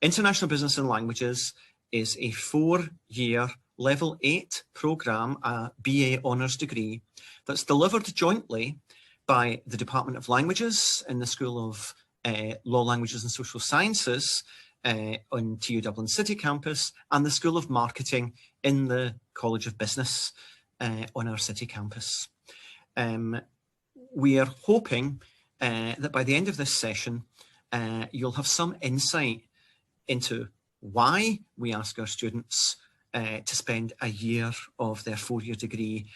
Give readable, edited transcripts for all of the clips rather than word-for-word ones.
International Business and Languages is a 4-year Level 8 programme, a BA Honours degree, that's delivered jointly by the Department of Languages in the School of Law, Languages and Social Sciences on TU Dublin City campus, and the School of Marketing in the College of Business on our city campus. We are hoping that by the end of this session, you'll have some insight into why we ask our students to spend a year of their 4-year degree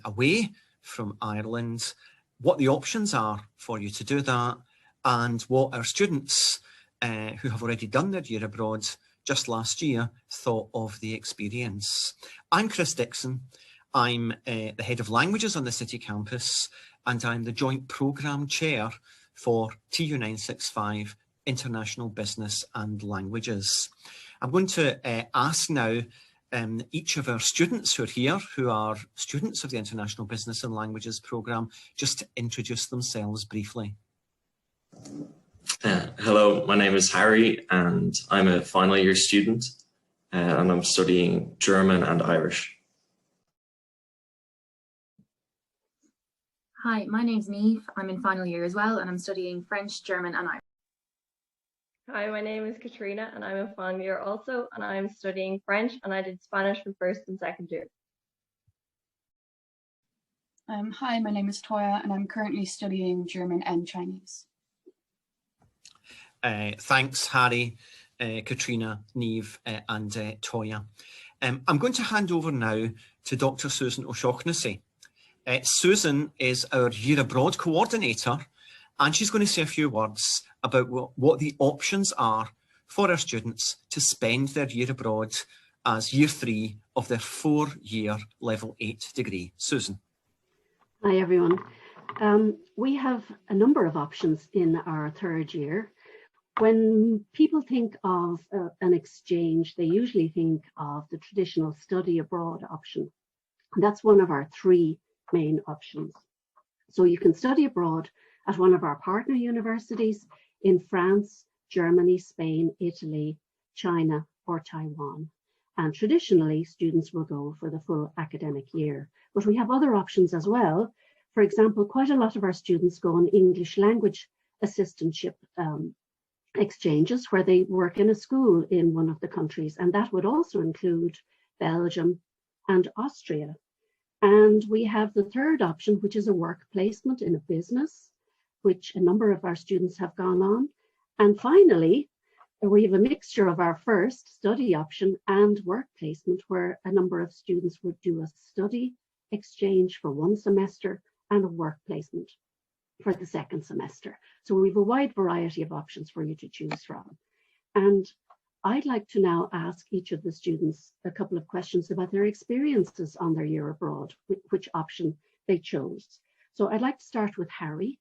away from Ireland, what the options are for you to do that, and what our students who have already done their year abroad just last year thought of the experience. I'm Chris Dixon. I'm the Head of Languages on the City campus, and I'm the Joint Programme Chair for TU965 International Business and Languages. I'm going to ask now each of our students who are here, who are students of the International Business and Languages programme, just to introduce themselves briefly. Hello, my name is Harry and I'm a final year student and I'm studying German and Irish. Hi, my name's Niamh. I'm in final year as well and I'm studying French, German and Irish. Hi, my name is Katrina and I'm in final year also and I'm studying French and I did Spanish for first and second year. Hi, my name is Toya and I'm currently studying German and Chinese. Thanks, Harry, Katrina, Niamh and Toya. I'm going to hand over now to Dr. Susan O'Shaughnessy. Susan is our Year Abroad coordinator, and she's going to say a few words about what the options are for our students to spend their year abroad as year 3 of their 4-year Level 8 degree. Susan. Hi, everyone. We have a number of options in our 3rd year. When people think of an exchange, they usually think of the traditional study abroad option. That's one of our 3 main options. So you can study abroad at one of our partner universities in France, Germany, Spain, Italy, China, or Taiwan. And traditionally, students will go for the full academic year. But we have other options as well. For example, quite a lot of our students go on English language assistantship exchanges where they work in a school in one of the countries, and that would also include Belgium and Austria. And we have the 3rd option, which is a work placement in a business, which a number of our students have gone on. And finally, we have a mixture of our first study option and work placement, where a number of students would do a study exchange for 1 semester and a work placement for the 2nd semester. So we have a wide variety of options for you to choose from. And I'd like to now ask each of the students a couple of questions about their experiences on their year abroad, which option they chose. So I'd like to start with Harry.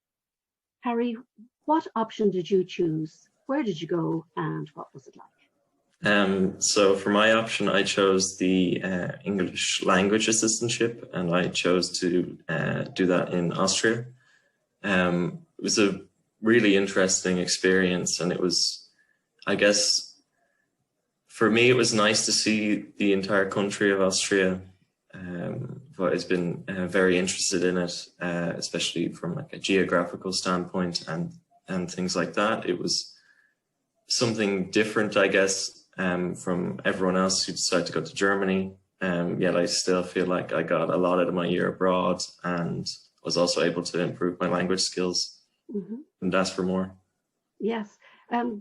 Harry, what option did you choose? Where did you go and what was it like? So for my option, I chose the English language assistantship and I chose to do that in Austria. It was a really interesting experience and it was, I guess, for me, it was nice to see the entire country of Austria. But I've been very interested in it, especially from like a geographical standpoint and things like that. It was something different, I guess, from everyone else who decided to go to Germany. Yet I still feel like I got a lot out of my year abroad and was also able to improve my language skills and ask for more. Yes.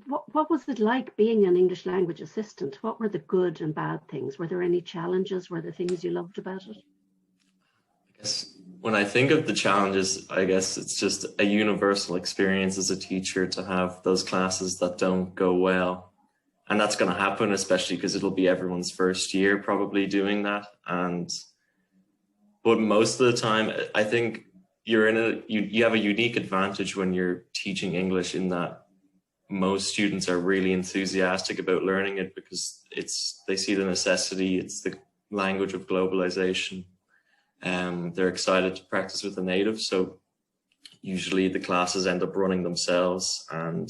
What was it like being an English language assistant? What were the good and bad things? Were there any challenges? Were there things you loved about it? I guess when I think of the challenges, I guess it's just a universal experience as a teacher to have those classes that don't go well. And that's going to happen, especially because it'll be everyone's first year probably doing that. But most of the time, I think you're you have a unique advantage when you're teaching English in that most students are really enthusiastic about learning it because they see the necessity, it's the language of globalization. They're excited to practice with a native, so usually the classes end up running themselves and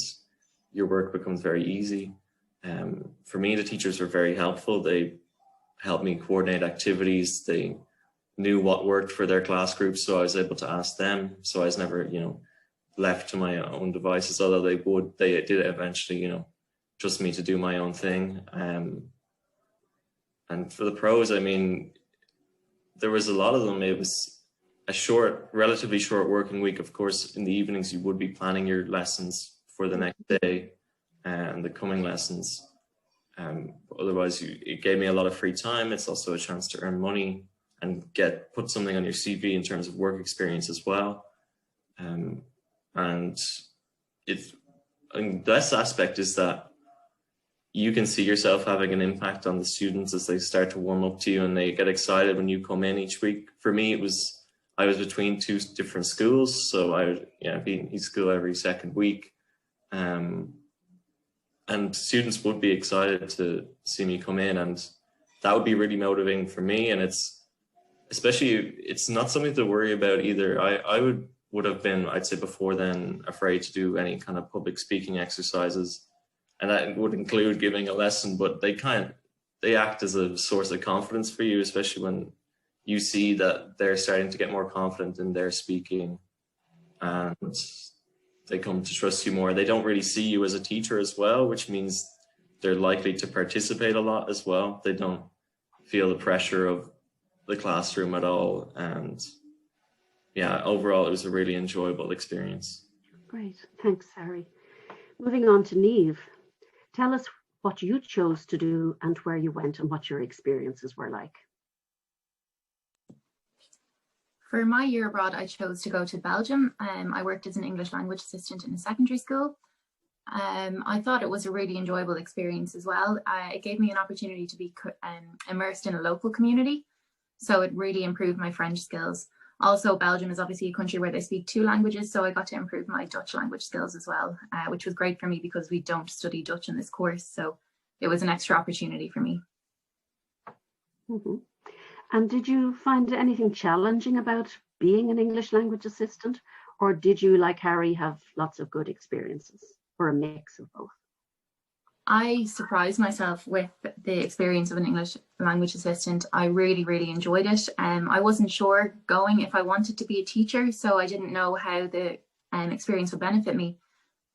your work becomes very easy. For me, the teachers were very helpful. They helped me coordinate activities. They knew what worked for their class groups, so I was able to ask them. So I was never, left to my own devices, although they did eventually, trust me to do my own thing. And for the pros, I mean, there was a lot of them. It was a relatively short working week. Of course, in the evenings, you would be planning your lessons for the next day and the coming lessons. Otherwise, it gave me a lot of free time. It's also a chance to earn money and put something on your CV in terms of work experience as well. And the best aspect is that you can see yourself having an impact on the students as they start to warm up to you and they get excited when you come in each week. For me, I was between two different schools, so I would be in each school every second week. And students would be excited to see me come in, and that would be really motivating for me. And it's not something to worry about either. I would have been, I'd say before then, afraid to do any kind of public speaking exercises. And that would include giving a lesson, but they act as a source of confidence for you, especially when you see that they're starting to get more confident in their speaking and they come to trust you more. They don't really see you as a teacher as well, which means they're likely to participate a lot as well. They don't feel the pressure of the classroom at all. And yeah, overall, it was a really enjoyable experience. Great, thanks, Harry. Moving on to Niamh. Tell us what you chose to do and where you went and what your experiences were like. For my year abroad, I chose to go to Belgium. I worked as an English language assistant in a secondary school. I thought it was a really enjoyable experience as well. It gave me an opportunity to be immersed in a local community, so it really improved my French skills. Also, Belgium is obviously a country where they speak 2 languages, so I got to improve my Dutch language skills as well, which was great for me because we don't study Dutch in this course, so it was an extra opportunity for me. Mm-hmm. And did you find anything challenging about being an English language assistant, or did you, like Harry, have lots of good experiences, or a mix of both? I surprised myself with the experience of an English language assistant. I really, really enjoyed it. I wasn't sure going if I wanted to be a teacher, so I didn't know how the experience would benefit me.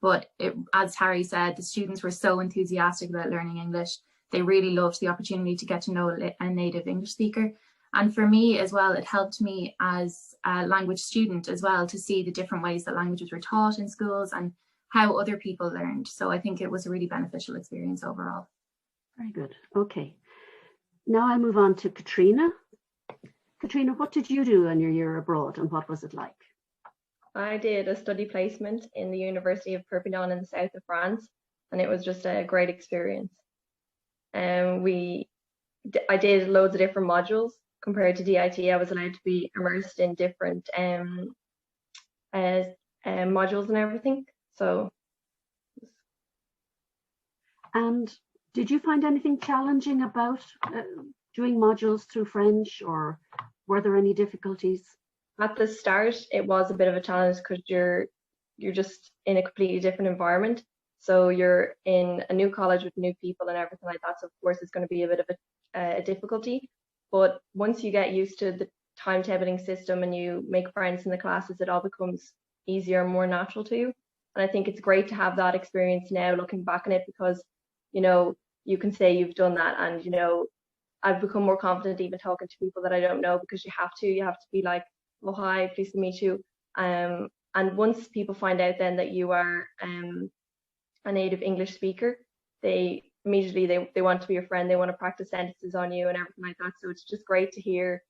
But as Harry said, the students were so enthusiastic about learning English. They really loved the opportunity to get to know a native English speaker. And for me as well, it helped me as a language student as well to see the different ways that languages were taught in schools and how other people learned. So I think it was a really beneficial experience overall. Very good. Okay. Now I'll move on to Katrina. Katrina, what did you do on your year abroad and what was it like? I did a study placement in the University of Perpignan in the south of France, and it was just a great experience. I did loads of different modules. Compared to DIT, I was allowed to be immersed in different modules and everything. So. And did you find anything challenging about doing modules through French, or were there any difficulties? At the start, it was a bit of a challenge because you're just in a completely different environment. So you're in a new college with new people and everything like that. So of course, it's going to be a bit of a difficulty. But once you get used to the timetabling system and you make friends in the classes, it all becomes easier and more natural to you. And I think it's great to have that experience now, looking back on it, because you can say you've done that, and I've become more confident even talking to people that I don't know, because you have to be like, oh hi, pleased to meet you. And once people find out then that you are a native English speaker, they immediately they want to be your friend. They want to practice sentences on you and everything like that. So it's just great to hear.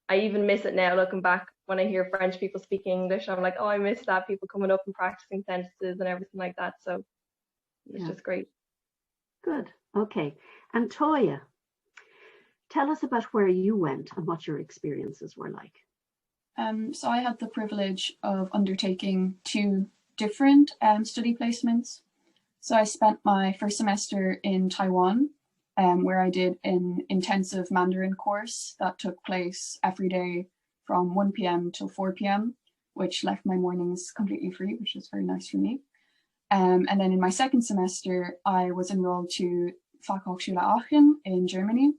I even miss it now, looking back, when I hear French people speaking English. I'm like, oh, I miss that, people coming up and practicing sentences and everything like that. So it's just great. Good. Okay. And Toya, tell us about where you went and what your experiences were like. So I had the privilege of undertaking 2 different study placements. So I spent my first semester in Taiwan, where I did an intensive Mandarin course that took place every day from 1 p.m. till 4 p.m, which left my mornings completely free, which was very nice for me. And then in my second semester, I was enrolled to Fachhochschule Aachen in Germany.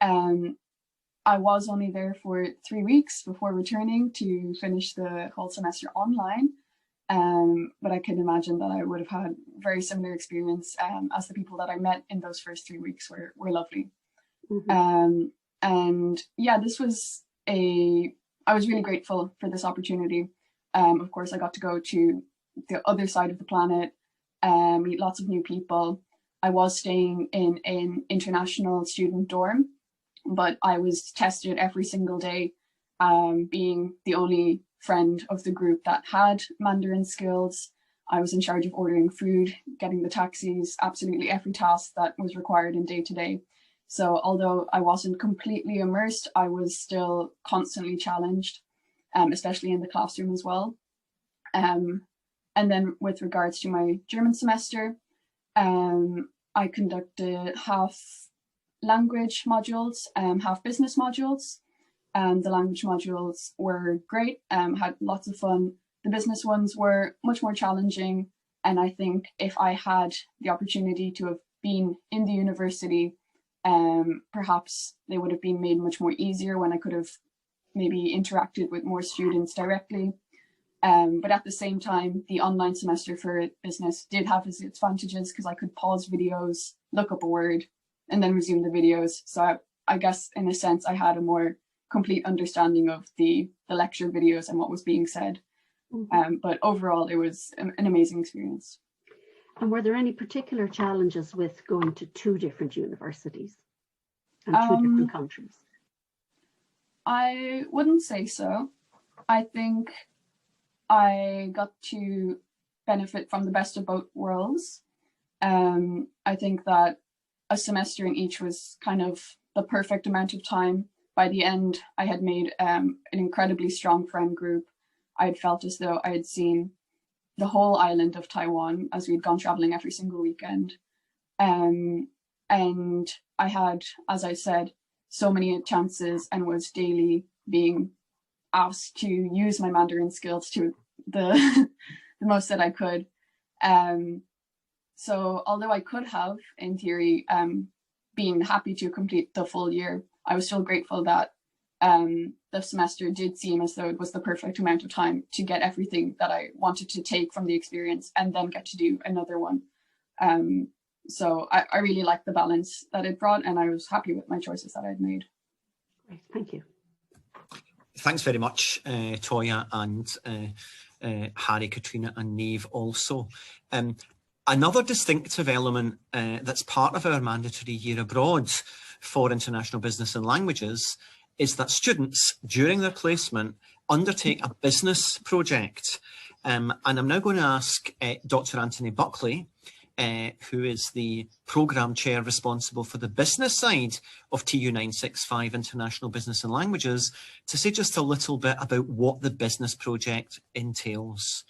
I was only there for 3 weeks before returning to finish the whole semester online. But I can imagine that I would have had very similar experience as the people that I met in those first 3 weeks were lovely. Mm-hmm. And yeah, I was really grateful for this opportunity. Of course, I got to go to the other side of the planet, meet lots of new people. I was staying in an international student dorm, but I was tested every single day, being the only friend of the group that had Mandarin skills. I was in charge of ordering food, getting the taxis, absolutely every task that was required in day-to-day. So although I wasn't completely immersed, I was still constantly challenged, especially in the classroom as well. And then with regards to my German semester, I conducted half language modules, half business modules. The language modules were great, had lots of fun. The business ones were much more challenging. And I think if I had the opportunity to have been in the university, perhaps they would have been made much more easier when I could have maybe interacted with more students directly. But at the same time, the online semester for business did have its advantages because I could pause videos, look up a word, and then resume the videos. So I guess in a sense, I had a more complete understanding of the lecture videos and what was being said. Mm-hmm. But overall, it was an amazing experience. And were there any particular challenges with going to 2 different universities and 2 different countries? I wouldn't say so. I think I got to benefit from the best of both worlds. I think that a semester in each was kind of the perfect amount of time. By the end, I had made an incredibly strong friend group. I had felt as though I had seen the whole island of Taiwan as we'd gone traveling every single weekend. And I had, as I said, so many chances and was daily being asked to use my Mandarin skills to the most that I could. So although I could have, in theory, been happy to complete the full year, I was still grateful that the semester did seem as though it was the perfect amount of time to get everything that I wanted to take from the experience and then get to do another one. So I really liked the balance that it brought, and I was happy with my choices that I'd made. Great, thank you. Thanks very much, Toya and Harry, Katrina and Niamh also. Another distinctive element that's part of our mandatory year abroad for international business and languages is that students during their placement undertake a business project. And I'm now going to ask Dr. Anthony Buckley, who is the programme chair responsible for the business side of TU965 International Business and Languages, to say just a little bit about what the business project entails.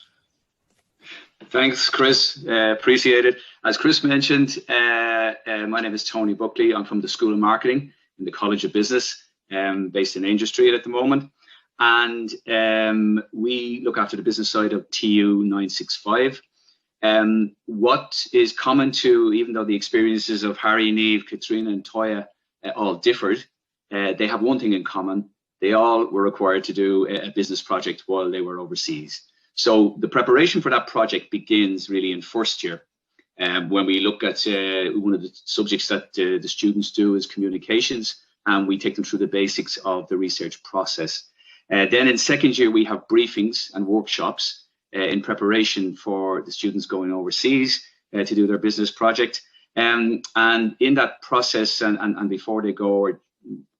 Thanks, Chris. Appreciate it. As Chris mentioned, my name is Tony Buckley. I'm from the School of Marketing in the College of Business, based in Angel Street at the moment. And we look after the business side of TU965. What is common to, even though the experiences of Harry, Niamh, Katrina and Toya all differed, they have one thing in common. They all were required to do a business project while they were overseas. So the preparation for that project begins really in first year. When we look at one of the subjects that the students do is communications, and we take them through the basics of the research process. Then in second year, we have briefings and workshops in preparation for the students going overseas to do their business project. And in that process and before they go, or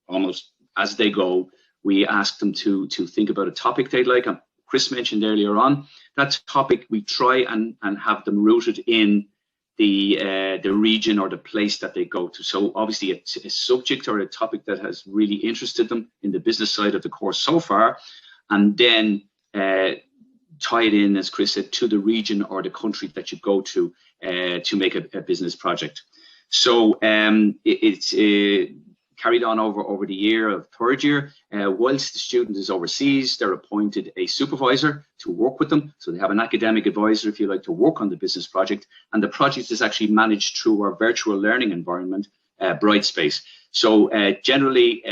almost as they go, we ask them to think about a topic they'd like. And Chris mentioned earlier on, that topic we try and have them rooted in the region or the place that they go to. So obviously it's a subject or a topic that has really interested them in the business side of the course so far, and then tie it in, as Chris said, to the region or the country that you go to make a business project. So it's carried on over the year of third year. Whilst the student is overseas, they're appointed a supervisor to work with them. So they have an academic advisor, if you like, to work on the business project. And the project is actually managed through our virtual learning environment, Brightspace. So generally,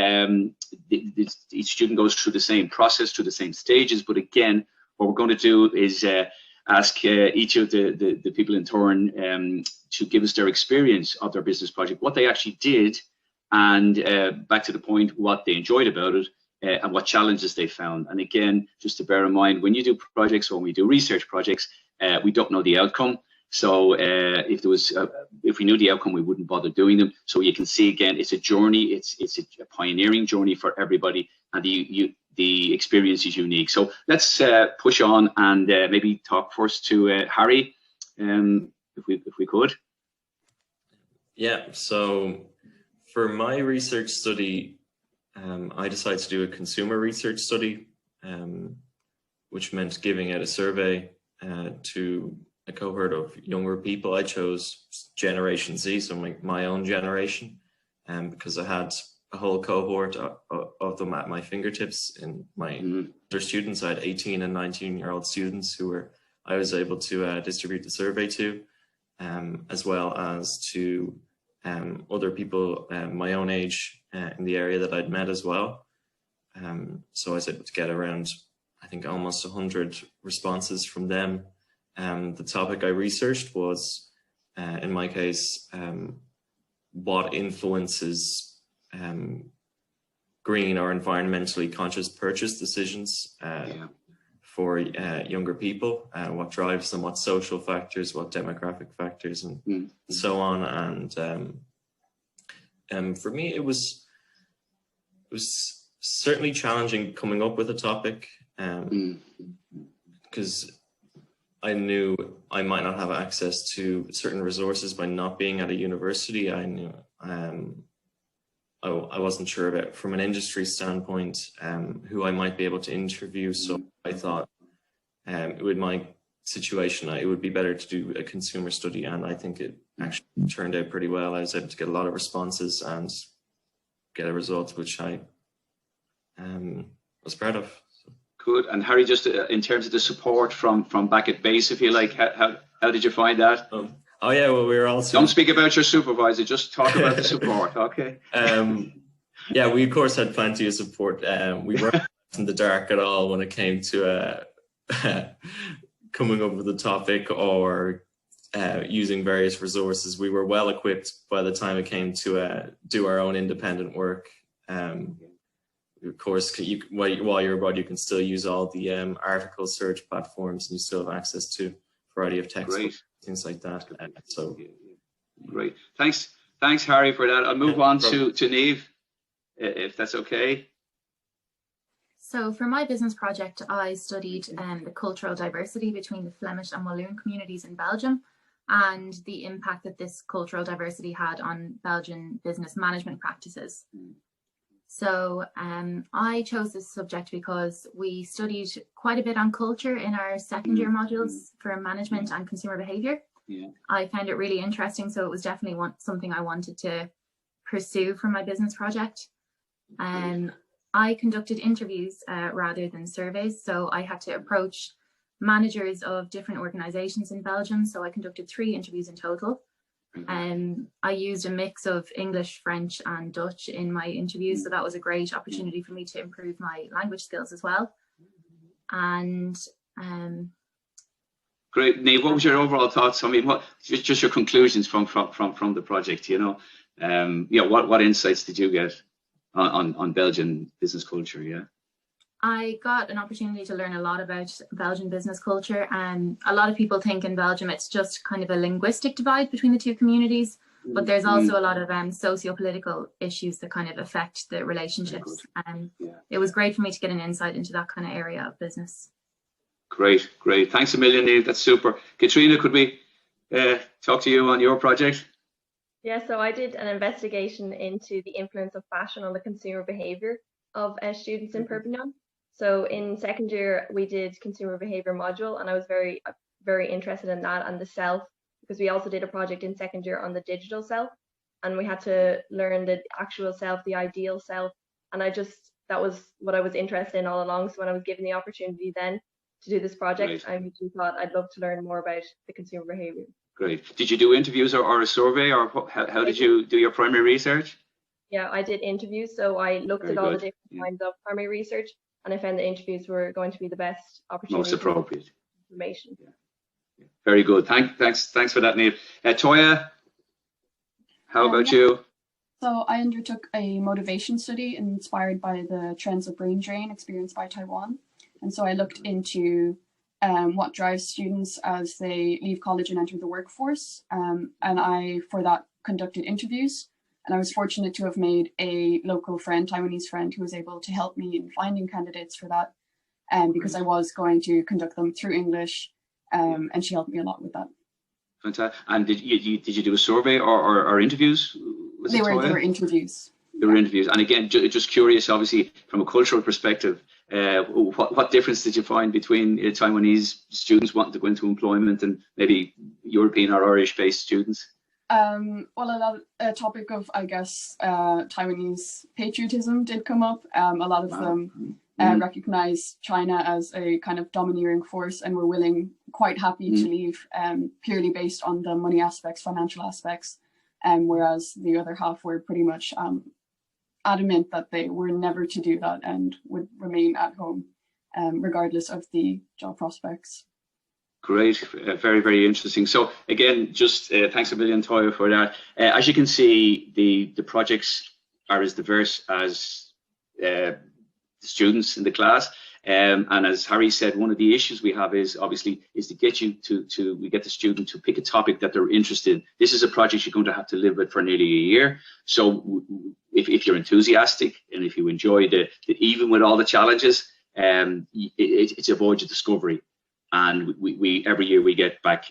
each student goes through the same process, through the same stages. But again, what we're going to do is ask each of the people in turn to give us their experience of their business project, what they actually did, and back to the point, what they enjoyed about it, and what challenges they found. And again, just to bear in mind, when you do projects or when we do research projects, we don't know the outcome. So if we knew the outcome, we wouldn't bother doing them. So you can see again, it's a journey. It's a pioneering journey for everybody, and the experience is unique. So let's push on and maybe talk first to Harry, if we could. Yeah. So for my research study, I decided to do a consumer research study, which meant giving out a survey to a cohort of younger people. I chose Generation Z, so my own generation, because I had a whole cohort of them at my fingertips. In my other students, I had 18 and 19-year-old students who I was able to distribute the survey to, as well as to other people my own age in the area that I'd met as well. So I was able to get around, I think, almost 100 responses from them. The topic I researched was, in my case, what influences green or environmentally conscious purchase decisions for younger people, what drives them, what social factors, what demographic factors, and so on. And for me, it was certainly challenging coming up with a topic, because I knew I might not have access to certain resources by not being at a university. I knew I wasn't sure about, from an industry standpoint, who I might be able to interview. So I thought, with my situation, it would be better to do a consumer study, and I think it actually turned out pretty well. I was able to get a lot of responses and get a result which I was proud of. Good. And Harry, just in terms of the support from back at base, if you like, how did you find that? Oh yeah, well, we were also... Don't speak about your supervisor, just talk about the support, okay? Yeah, we of course had plenty of support. We weren't in the dark at all when it came to coming up with a topic or using various resources. We were well equipped by the time it came to do our own independent work. Of course, while you're abroad, you can still use all the article search platforms, and you still have access to a variety of textbooks, things like that. So great. Thanks, Harry, for that. I'll move on to Niamh, if that's okay. So for my business project, I studied the cultural diversity between the Flemish and Walloon communities in Belgium, and the impact that this cultural diversity had on Belgian business management practices. So I chose this subject because we studied quite a bit on culture in our second year modules for management and consumer behaviour. I found it really interesting, so it was definitely something I wanted to pursue for my business project. I conducted interviews rather than surveys, so I had to approach managers of different organisations in Belgium. So I conducted 3 interviews in total. I used a mix of English, French and Dutch in my interviews, so that was a great opportunity for me to improve my language skills as well. And great. Niamh, what was your overall thoughts? I mean, what just your conclusions from the project? You know, yeah, what insights did you get on Belgian business culture? Yeah. I got an opportunity to learn a lot about Belgian business culture, and a lot of people think in Belgium it's just kind of a linguistic divide between the two communities, but there's also a lot of socio-political issues that kind of affect the relationships, and it was great for me to get an insight into that kind of area of business. Great. Thanks a million, Niamh. That's super. Katrina, could we talk to you on your project? Yeah, so I did an investigation into the influence of fashion on the consumer behaviour of students in Perpignan. So in second year, we did consumer behaviour module, and I was very, very interested in that and the self, because we also did a project in second year on the digital self. and we had to learn the actual self, the ideal self. And that was what I was interested in all along. So when I was given the opportunity then to do this project, I immediately thought I'd love to learn more about the consumer behavior. Great. Did you do interviews or a survey, or how did you do your primary research? Yeah, I did interviews. So I looked at all the different kinds of primary research, and I found the interviews were going to be the best opportunity. Most appropriate. Information. Yeah. Very good. Thanks for that, Niamh. Toya, how about you? So I undertook a motivation study inspired by the trends of brain drain experienced by Taiwan. And so I looked into what drives students as they leave college and enter the workforce. And I, for that, conducted interviews. And I was fortunate to have made a local friend, Taiwanese friend, who was able to help me in finding candidates for that. Because I was going to conduct them through English, and she helped me a lot with that. Fantastic. And did you do a survey or interviews? They were interviews. They were interviews. And again, just curious, obviously, from a cultural perspective, what difference did you find between Taiwanese students wanting to go into employment and maybe European or Irish-based students? Well, a topic of, I guess, Taiwanese patriotism did come up. A lot of them recognize China as a kind of domineering force and were quite happy to leave purely based on the money aspects, financial aspects, whereas the other half were pretty much adamant that they were never to do that and would remain at home regardless of the job prospects. Great, very, very interesting. So again, just thanks a million, Toya, for that. As you can see, the projects are as diverse as the students in the class. And as Harry said, one of the issues we have is obviously to get you we get the student to pick a topic that they're interested in. This is a project you're going to have to live with for nearly a year. So if you're enthusiastic and if you enjoy even with all the challenges, it's a voyage of discovery. And we every year we get back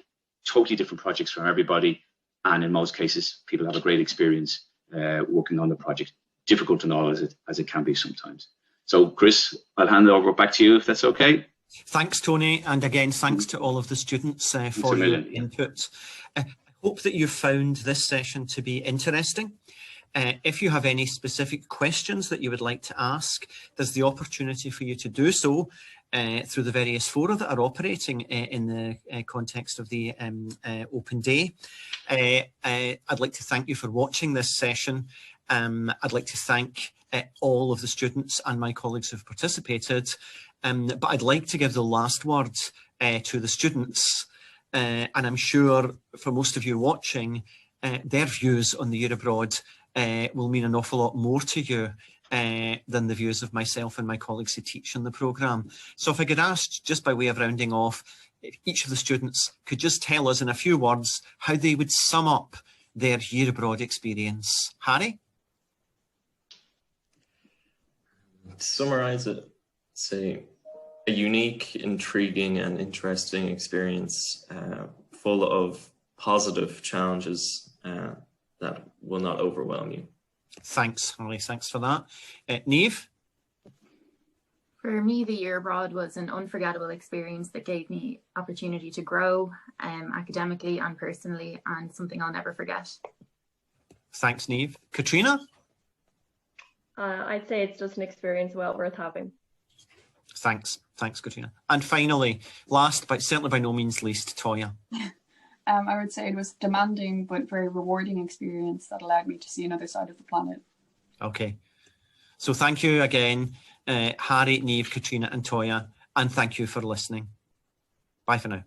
totally different projects from everybody. And in most cases, people have a great experience working on the project. Difficult and all as it can be sometimes. So, Chris, I'll hand it over back to you if that's okay. Thanks, Tony. And again, thanks to all of the students for your input. I hope that you found this session to be interesting. If you have any specific questions that you would like to ask, there's the opportunity for you to do so through the various fora that are operating in the context of the Open Day. I'd like to thank you for watching this session. I'd like to thank all of the students and my colleagues who've participated, but I'd like to give the last word to the students, and I'm sure for most of you watching, their views on the year abroad will mean an awful lot more to you than the views of myself and my colleagues who teach in the programme. So if I could ask, just by way of rounding off, if each of the students could just tell us in a few words how they would sum up their year abroad experience. Harry? To summarize it, say a unique, intriguing and interesting experience full of positive challenges that will not overwhelm you. Thanks, Harry. Thanks for that. Niamh? For me, the year abroad was an unforgettable experience that gave me opportunity to grow academically and personally, and something I'll never forget. Thanks, Niamh. Katrina? I'd say it's just an experience well worth having. Thanks, Katrina. And finally, last but certainly by no means least, Toya. I would say it was demanding but very rewarding experience that allowed me to see another side of the planet. Okay. So thank you again, Harry, Niamh, Katrina and Toya, and thank you for listening. Bye for now.